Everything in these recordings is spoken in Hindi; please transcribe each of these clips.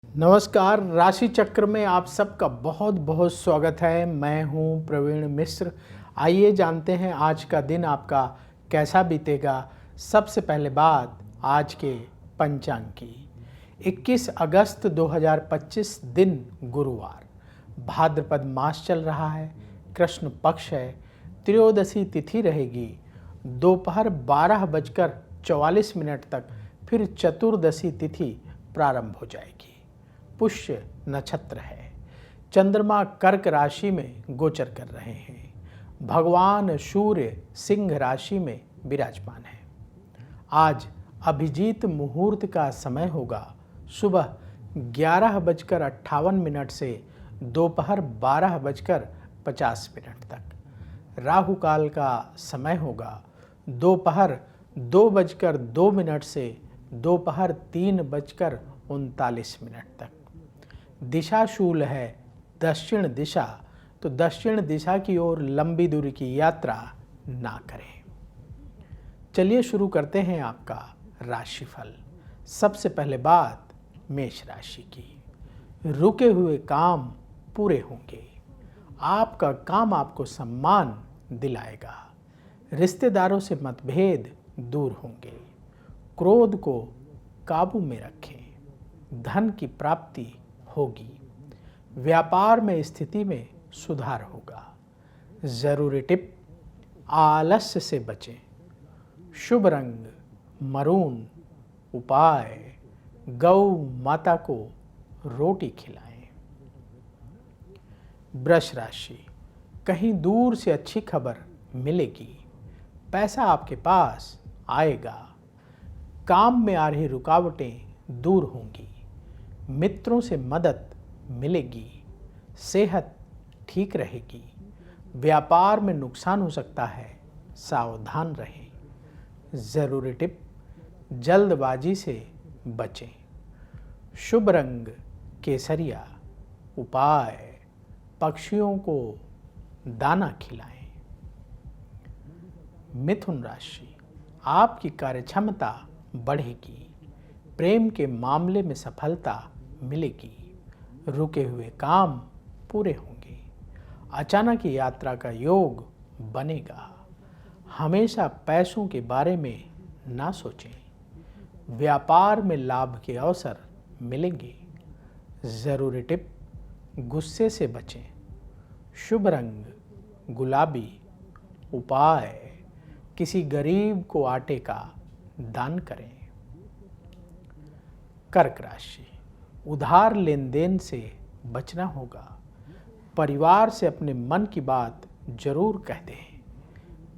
नमस्कार, राशि चक्र में आप सबका बहुत बहुत स्वागत है। मैं हूं प्रवीण मिश्र। आइए जानते हैं आज का दिन आपका कैसा बीतेगा। सबसे पहले बात आज के पंचांग की। 21 अगस्त 2025 दिन गुरुवार, भाद्रपद मास चल रहा है, कृष्ण पक्ष है, त्रयोदशी तिथि रहेगी, दोपहर 12:44 तक, फिर चतुर्दशी तिथि प्रारंभ हो जाएगी। पुष्य नक्षत्र है, चंद्रमा कर्क राशि में गोचर कर रहे हैं, भगवान सूर्य सिंह राशि में विराजमान है। आज अभिजीत मुहूर्त का समय होगा सुबह 11:58 से दोपहर 12:50 तक। राहु काल का समय होगा दोपहर 2:02 से दोपहर 3:39 तक। दिशा शूल है दक्षिण दिशा, तो दक्षिण दिशा की ओर लंबी दूरी की यात्रा ना करें। चलिए शुरू करते हैं आपका राशिफल। सबसे पहले बात मेष राशि की। रुके हुए काम पूरे होंगे, आपका काम आपको सम्मान दिलाएगा, रिश्तेदारों से मतभेद दूर होंगे, क्रोध को काबू में रखें, धन की प्राप्ति होगी, व्यापार में स्थिति में सुधार होगा। जरूरी टिप, आलस्य से बचें, शुभ रंग मरून, उपाय गौ माता को रोटी खिलाएं। वृष राशि, कहीं दूर से अच्छी खबर मिलेगी, पैसा आपके पास आएगा, काम में आ रही रुकावटें दूर होंगी, मित्रों से मदद मिलेगी, सेहत ठीक रहेगी, व्यापार में नुकसान हो सकता है, सावधान रहें। जरूरी टिप, जल्दबाजी से बचें, शुभ रंग केसरिया, उपाय पक्षियों को दाना खिलाएं। मिथुन राशि, आपकी कार्यक्षमता बढ़ेगी, प्रेम के मामले में सफलता मिलेगी, रुके हुए काम पूरे होंगे, अचानक यात्रा का योग बनेगा, हमेशा पैसों के बारे में ना सोचें, व्यापार में लाभ के अवसर मिलेंगे। जरूरी टिप, गुस्से से बचें, शुभ रंग गुलाबी, उपाय किसी गरीब को आटे का दान करें। कर्क राशि, उधार लेन देन से बचना होगा, परिवार से अपने मन की बात जरूर कह दें,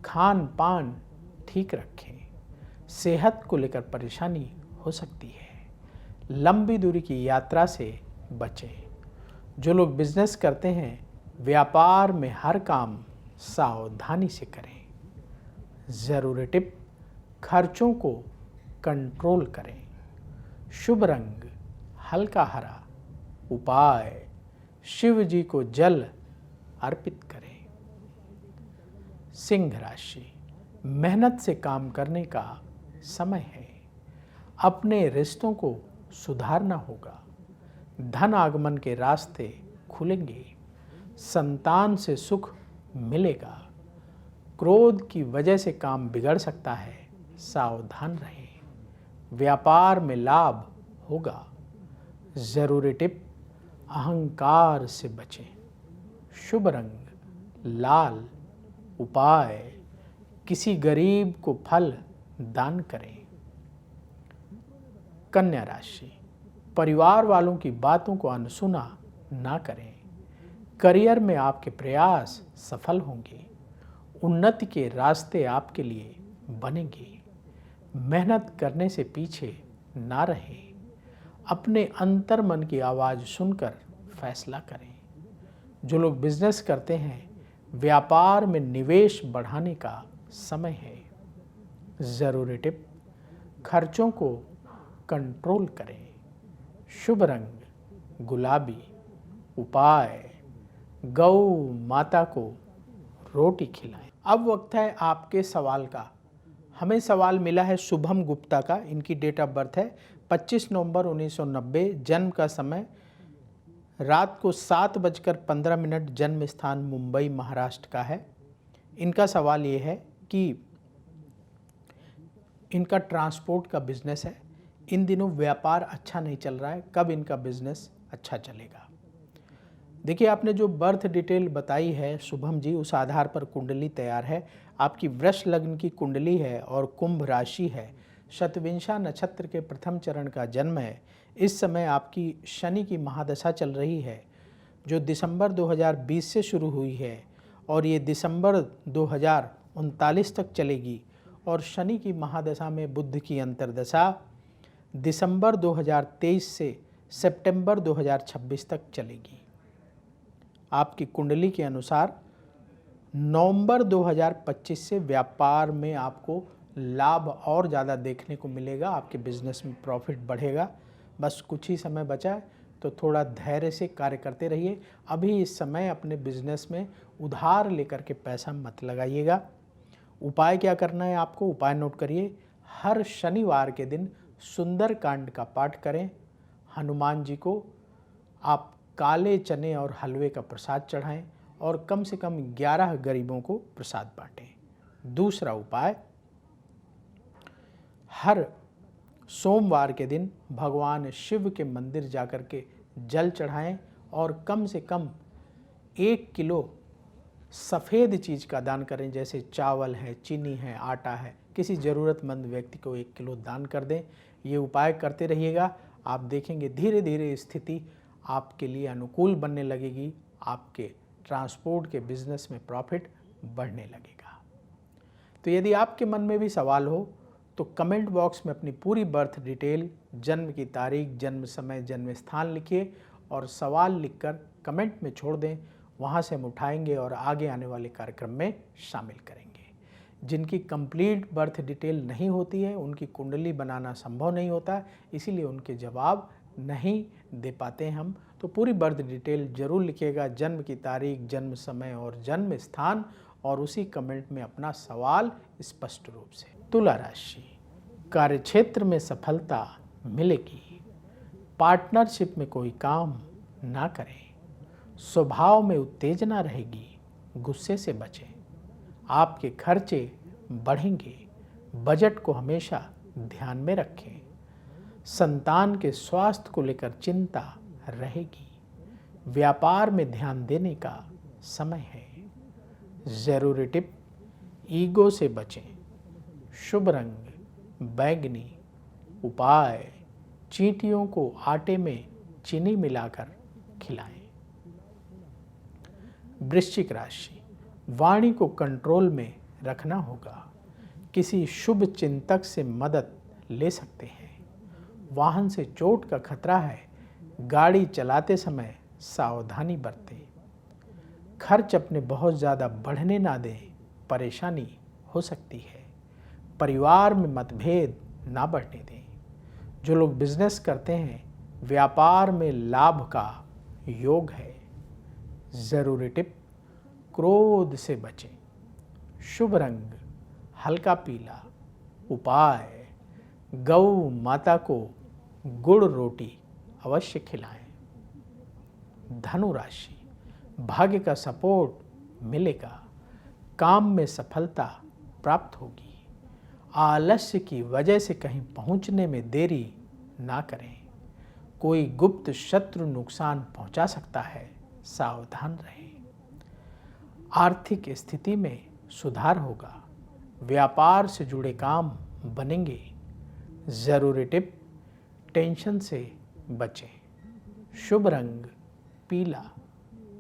खान पान ठीक रखें, सेहत को लेकर परेशानी हो सकती है, लंबी दूरी की यात्रा से बचें। जो लोग बिजनेस करते हैं, व्यापार में हर काम सावधानी से करें। जरूरी टिप, खर्चों को कंट्रोल करें, शुभ रंग हल्का हरा, उपाय शिव जी को जल अर्पित करें। सिंह राशि, मेहनत से काम करने का समय है, अपने रिश्तों को सुधारना होगा, धन आगमन के रास्ते खुलेंगे, संतान से सुख मिलेगा, क्रोध की वजह से काम बिगड़ सकता है, सावधान रहें, व्यापार में लाभ होगा। जरूरी टिप, अहंकार से बचें, शुभ रंग लाल, उपाय किसी गरीब को फल दान करें। कन्या राशि, परिवार वालों की बातों को अनसुना ना करें, करियर में आपके प्रयास सफल होंगे, उन्नति के रास्ते आपके लिए बनेंगे, मेहनत करने से पीछे ना रहें, अपने अंतर मन की आवाज़ सुनकर फैसला करें। जो लोग बिजनेस करते हैं, व्यापार में निवेश बढ़ाने का समय है। जरूरी टिप, खर्चों को कंट्रोल करें, शुभ रंग गुलाबी, उपाय गौ माता को रोटी खिलाएं। अब वक्त है आपके सवाल का। हमें सवाल मिला है शुभम गुप्ता का, इनकी डेट ऑफ बर्थ है 25 नवंबर 1990 जन्म का समय, रात को 7:15 जन्म स्थान मुंबई महाराष्ट्र का है। इनका सवाल ये है कि इनका ट्रांसपोर्ट का बिजनेस है, इन दिनों व्यापार अच्छा नहीं चल रहा है, कब इनका बिजनेस अच्छा चलेगा। देखिए, आपने जो बर्थ डिटेल बताई है शुभम जी, उस आधार पर कुंडली तैयार है। आपकी वृष लग्न की कुंडली है और कुंभ राशि है, शतविंशा नक्षत्र के प्रथम चरण का जन्म है। इस समय आपकी शनि की महादशा चल रही है, जो दिसंबर 2020 से शुरू हुई है और ये दिसंबर 2039 तक चलेगी। और शनि की महादशा में बुध की अंतर्दशा दिसंबर 2023 से सितंबर 2026 तक चलेगी। आपकी कुंडली के अनुसार नवंबर 2025 से व्यापार में आपको लाभ और ज़्यादा देखने को मिलेगा, आपके बिजनेस में प्रॉफिट बढ़ेगा। बस कुछ ही समय बचा है, तो थोड़ा धैर्य से कार्य करते रहिए। अभी इस समय अपने बिजनेस में उधार लेकर के पैसा मत लगाइएगा। उपाय क्या करना है आपको, उपाय नोट करिए। हर शनिवार के दिन सुंदरकांड का पाठ करें। हनुमान जी को आप काले चने और हलवे का प्रसाद चढ़ाएं और कम से कम 11 गरीबों को प्रसाद बांटें। दूसरा उपाय, हर सोमवार के दिन भगवान शिव के मंदिर जाकर के जल चढ़ाएं और कम से कम 1 किलो सफ़ेद चीज़ का दान करें, जैसे चावल है, चीनी है, आटा है। किसी ज़रूरतमंद व्यक्ति को 1 किलो दान कर दें। ये उपाय करते रहिएगा, आप देखेंगे धीरे धीरे स्थिति आपके लिए अनुकूल बनने लगेगी, आपके ट्रांसपोर्ट के बिजनेस में प्रॉफिट बढ़ने लगेगा। तो यदि आपके मन में भी सवाल हो तो कमेंट बॉक्स में अपनी पूरी बर्थ डिटेल, जन्म की तारीख, जन्म समय, जन्म स्थान लिखिए और सवाल लिखकर कमेंट में छोड़ दें। वहाँ से हम उठाएंगे और आगे आने वाले कार्यक्रम में शामिल करेंगे। जिनकी कंप्लीट बर्थ डिटेल नहीं होती है, उनकी कुंडली बनाना संभव नहीं होता, इसीलिए उनके जवाब नहीं दे पाते हम। तो पूरी बर्थ डिटेल जरूर लिखिएगा, जन्म की तारीख, जन्म समय और जन्म स्थान, और उसी कमेंट में अपना सवाल स्पष्ट रूप से। तुला राशि, कार्यक्षेत्र में सफलता मिलेगी। पार्टनरशिप में कोई काम ना करें। स्वभाव में उत्तेजना रहेगी, गुस्से से बचें। आपके खर्चे बढ़ेंगे, बजट को हमेशा ध्यान में रखें। संतान के स्वास्थ्य को लेकर चिंता रहेगी। व्यापार में ध्यान देने का समय है। जरूरी टिप, ईगो से बचें। शुभ रंग बैंगनी। उपाय, चींटियों को आटे में चीनी मिलाकर खिलाएं। वृश्चिक राशि, वाणी को कंट्रोल में रखना होगा। किसी शुभ चिंतक से मदद ले सकते हैं। वाहन से चोट का खतरा है, गाड़ी चलाते समय सावधानी बरतें। खर्च अपने बहुत ज़्यादा बढ़ने ना दें, परेशानी हो सकती है। परिवार में मतभेद ना बढ़ने दें। जो लोग बिजनेस करते हैं, व्यापार में लाभ का योग है। जरूरी टिप, क्रोध से बचें। शुभ रंग हल्का पीला। उपाय, गौ माता को गुड़ रोटी अवश्य खिलाएं। धनु राशि, भाग्य का सपोर्ट मिलेगा। काम में सफलता प्राप्त होगी। आलस्य की वजह से कहीं पहुंचने में देरी ना करें। कोई गुप्त शत्रु नुकसान पहुंचा सकता है, सावधान रहें। आर्थिक स्थिति में सुधार होगा। व्यापार से जुड़े काम बनेंगे। जरूरी टिप, टेंशन से बचें। शुभ रंग पीला।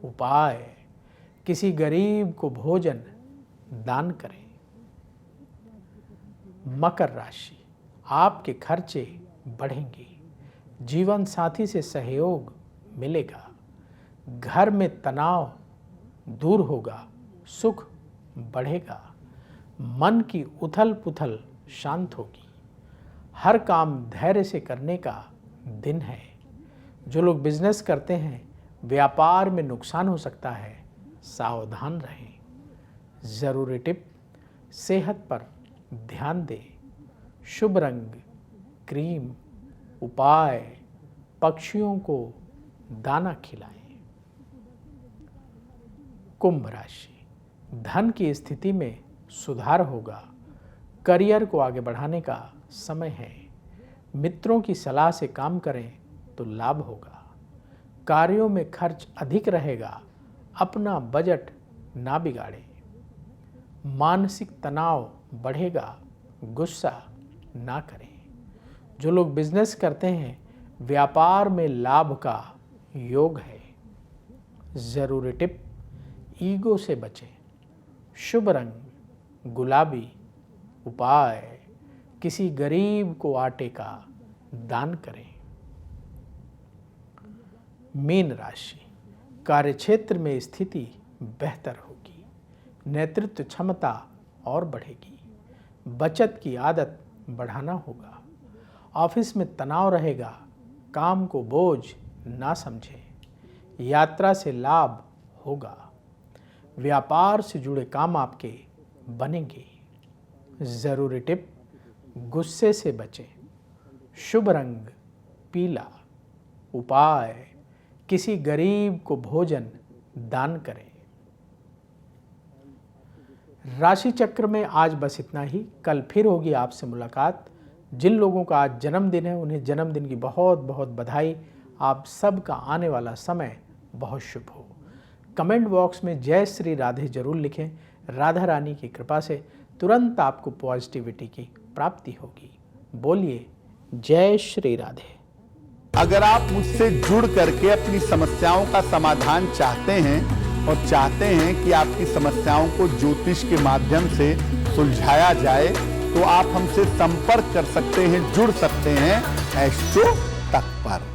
उपाय, किसी गरीब को भोजन दान करें। मकर राशि, आपके खर्चे बढ़ेंगे। जीवन साथी से सहयोग मिलेगा। घर में तनाव दूर होगा, सुख बढ़ेगा। मन की उथल पुथल शांत होगी। हर काम धैर्य से करने का दिन है। जो लोग बिजनेस करते हैं, व्यापार में नुकसान हो सकता है, सावधान रहें। जरूरी टिप, सेहत पर ध्यान दें। शुभ रंग क्रीम। उपाय पक्षियों को दाना खिलाएं। कुंभ राशि, धन की स्थिति में सुधार होगा। करियर को आगे बढ़ाने का समय है। मित्रों की सलाह से काम करें तो लाभ होगा। कार्यों में खर्च अधिक रहेगा, अपना बजट ना बिगाड़ें। मानसिक तनाव बढ़ेगा, गुस्सा ना करें। जो लोग बिजनेस करते हैं, व्यापार में लाभ का योग है। जरूरी टिप, ईगो से बचें। शुभ रंग गुलाबी। उपाय किसी गरीब को आटे का दान करें। मीन राशि, कार्यक्षेत्र में स्थिति बेहतर होगी। नेतृत्व क्षमता और बढ़ेगी। बचत की आदत बढ़ाना होगा। ऑफिस में तनाव रहेगा, काम को बोझ ना समझें। यात्रा से लाभ होगा। व्यापार से जुड़े काम आपके बनेंगे। जरूरी टिप, गुस्से से बचें। शुभ रंग पीला। उपाय किसी गरीब को भोजन दान करें। राशि चक्र में आज बस इतना ही। कल फिर होगी आपसे मुलाकात। जिन लोगों का आज जन्मदिन है उन्हें जन्मदिन की बहुत बहुत बधाई। आप सबका आने वाला समय बहुत शुभ हो। कमेंट बॉक्स में जय श्री राधे जरूर लिखें। राधा रानी की कृपा से तुरंत आपको पॉजिटिविटी की प्राप्ति होगी। बोलिए जय श्री राधे। अगर आप मुझसे जुड़ करके अपनी समस्याओं का समाधान चाहते हैं और चाहते हैं कि आपकी समस्याओं को ज्योतिष के माध्यम से सुलझाया जाए, तो आप हमसे संपर्क कर सकते हैं, जुड़ सकते हैं एस्ट्रो तक पर।